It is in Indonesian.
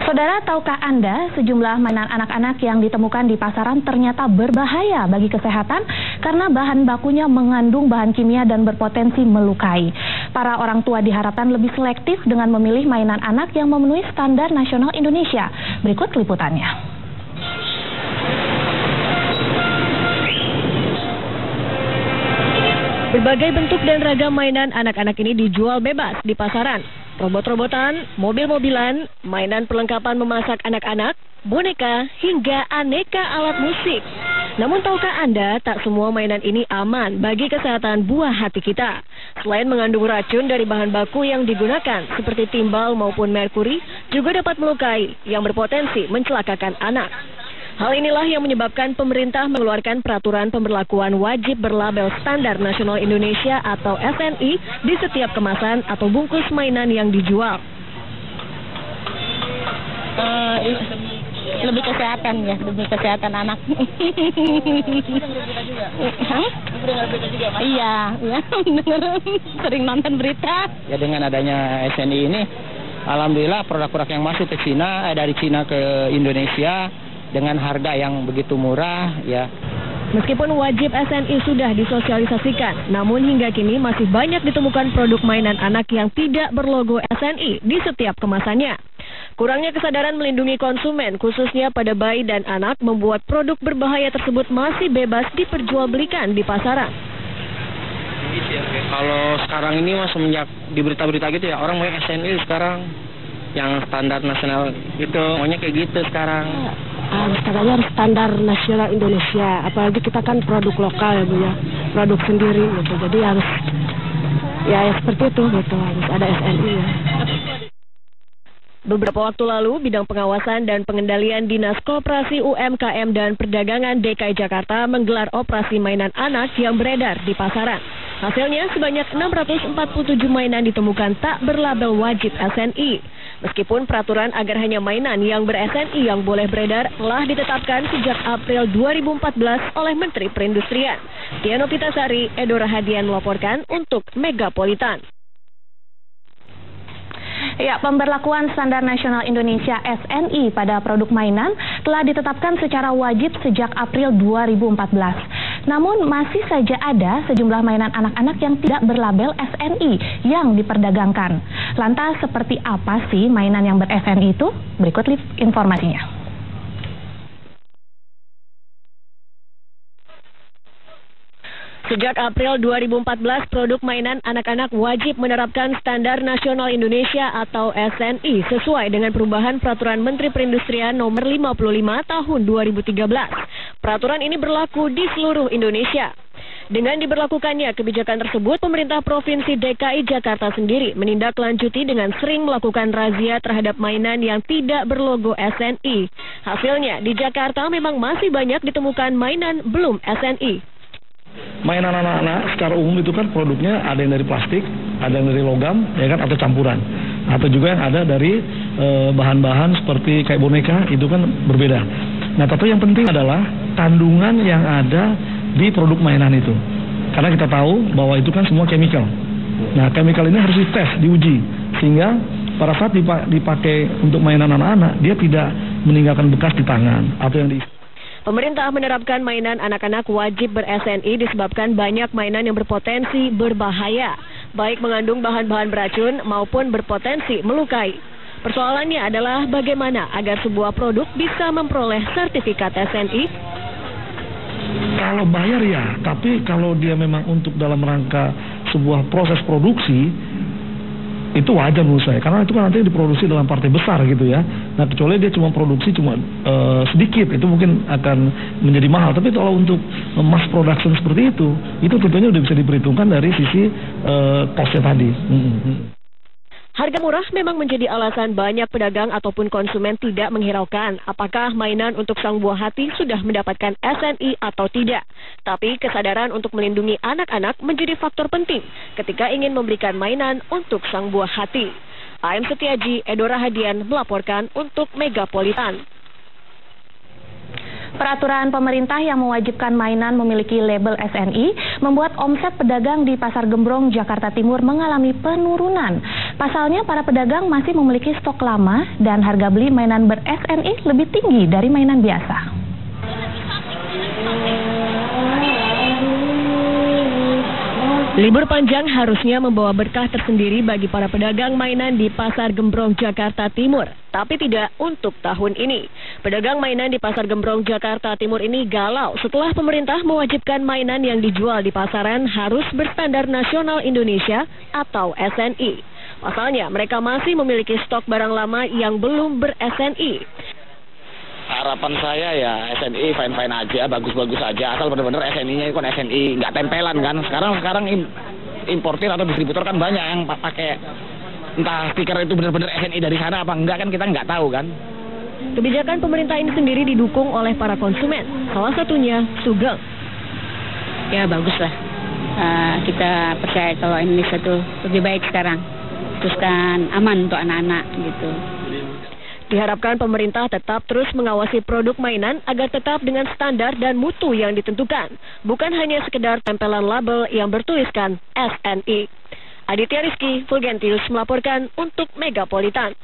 Saudara, tahukah Anda sejumlah mainan anak-anak yang ditemukan di pasaran ternyata berbahaya bagi kesehatan karena bahan bakunya mengandung bahan kimia dan berpotensi melukai. Para orang tua diharapkan lebih selektif dengan memilih mainan anak yang memenuhi standar nasional Indonesia. Berikut liputannya. Berbagai bentuk dan ragam mainan anak-anak ini dijual bebas di pasaran. Robot-robotan, mobil-mobilan, mainan perlengkapan memasak anak-anak, boneka, hingga aneka alat musik. Namun tahukah Anda, tak semua mainan ini aman bagi kesehatan buah hati kita. Selain mengandung racun dari bahan baku yang digunakan, seperti timbal maupun merkuri, juga dapat melukai yang berpotensi mencelakakan anak. Hal inilah yang menyebabkan pemerintah mengeluarkan peraturan pemberlakuan wajib berlabel Standar Nasional Indonesia atau SNI di setiap kemasan atau bungkus mainan yang dijual. Lebih kesehatan ya, lebih kesehatan anak. Iya, sering nonton berita. Ya, dengan adanya SNI ini, alhamdulillah produk-produk yang masuk ke Cina, dari Cina ke Indonesia dengan harga yang begitu murah ya. Meskipun wajib SNI sudah disosialisasikan, namun hingga kini masih banyak ditemukan produk mainan anak yang tidak berlogo SNI di setiap kemasannya. Kurangnya kesadaran melindungi konsumen, khususnya pada bayi dan anak, membuat produk berbahaya tersebut masih bebas diperjualbelikan di pasaran. Kalau sekarang ini semenjak di berita-berita gitu ya, orang mau SNI sekarang, yang standar nasional itu maunya kayak gitu sekarang. Katanya harus standar nasional Indonesia, apalagi kita kan produk lokal ya Bu ya, produk sendiri gitu, jadi harus ya seperti itu gitu, harus ada SNI ya. Beberapa waktu lalu, Bidang Pengawasan dan Pengendalian Dinas Koperasi UMKM dan Perdagangan DKI Jakarta menggelar operasi mainan anak yang beredar di pasaran. Hasilnya, sebanyak 647 mainan ditemukan tak berlabel wajib SNI. Meskipun peraturan agar hanya mainan yang ber-SNI yang boleh beredar telah ditetapkan sejak April 2014 oleh Menteri Perindustrian. Diana Pitasari, Edo Rahadian melaporkan untuk Megapolitan. Ya, pemberlakuan Standar Nasional Indonesia SNI pada produk mainan telah ditetapkan secara wajib sejak April 2014. Namun masih saja ada sejumlah mainan anak-anak yang tidak berlabel SNI yang diperdagangkan. Lantas seperti apa sih mainan yang ber-SNI itu? Berikut informasinya. Sejak April 2014, produk mainan anak-anak wajib menerapkan Standar Nasional Indonesia atau SNI sesuai dengan perubahan Peraturan Menteri Perindustrian Nomor 55 Tahun 2013. Peraturan ini berlaku di seluruh Indonesia. Dengan diberlakukannya kebijakan tersebut, pemerintah Provinsi DKI Jakarta sendiri menindaklanjuti dengan sering melakukan razia terhadap mainan yang tidak berlogo SNI. Hasilnya, di Jakarta memang masih banyak ditemukan mainan belum SNI. Mainan anak-anak secara umum itu kan produknya ada yang dari plastik, ada yang dari logam, ya kan, atau campuran, atau juga yang ada dari bahan-bahan seperti kayak boneka, itu kan berbeda. Nah, tapi yang penting adalah kandungan yang ada di produk mainan itu, karena kita tahu bahwa itu kan semua chemical. Nah, chemical ini harus dites, diuji, sehingga pada saat dipakai untuk mainan anak-anak, dia tidak meninggalkan bekas di tangan atau yang di. Pemerintah menerapkan mainan anak-anak wajib ber-SNI disebabkan banyak mainan yang berpotensi berbahaya, baik mengandung bahan-bahan beracun maupun berpotensi melukai. Persoalannya adalah bagaimana agar sebuah produk bisa memperoleh sertifikat SNI. Kalau bayar ya, tapi kalau dia memang untuk dalam rangka sebuah proses produksi, itu wajar menurut saya, karena itu kan nanti diproduksi dalam partai besar gitu ya. Nah, kecuali dia cuma produksi sedikit, itu mungkin akan menjadi mahal. Tapi kalau untuk mass production seperti itu tentunya udah bisa diperhitungkan dari sisi costnya tadi. Harga murah memang menjadi alasan banyak pedagang ataupun konsumen tidak menghiraukan apakah mainan untuk sang buah hati sudah mendapatkan SNI atau tidak. Tapi kesadaran untuk melindungi anak-anak menjadi faktor penting ketika ingin memberikan mainan untuk sang buah hati. AM Setiaji, Edo Rahadian melaporkan untuk Megapolitan. Peraturan pemerintah yang mewajibkan mainan memiliki label SNI membuat omset pedagang di Pasar Gembrong, Jakarta Timur mengalami penurunan. Pasalnya, para pedagang masih memiliki stok lama dan harga beli mainan ber-SNI lebih tinggi dari mainan biasa. Libur panjang harusnya membawa berkah tersendiri bagi para pedagang mainan di Pasar Gembrong, Jakarta Timur. Tapi tidak untuk tahun ini. Pedagang mainan di Pasar Gembrong, Jakarta Timur ini galau setelah pemerintah mewajibkan mainan yang dijual di pasaran harus berstandar nasional Indonesia atau SNI. Pasalnya, mereka masih memiliki stok barang lama yang belum ber-SNI. Harapan saya ya SNI fine-fine aja, bagus-bagus aja, asal benar-benar SNI-nya itu kan SNI, nggak tempelan kan. Sekarang importir atau distributor kan banyak yang pakai entah stiker itu benar-benar SNI dari sana apa enggak kan, kita nggak tahu kan. Kebijakan pemerintah ini sendiri didukung oleh para konsumen, salah satunya Sugeng. Ya bagus lah, kita percaya kalau Indonesia tuh lebih baik sekarang, terus kan aman untuk anak-anak gitu. Diharapkan pemerintah tetap terus mengawasi produk mainan agar tetap dengan standar dan mutu yang ditentukan, bukan hanya sekedar tempelan label yang bertuliskan SNI. Aditya Rizky, Fulgentius melaporkan untuk Megapolitan.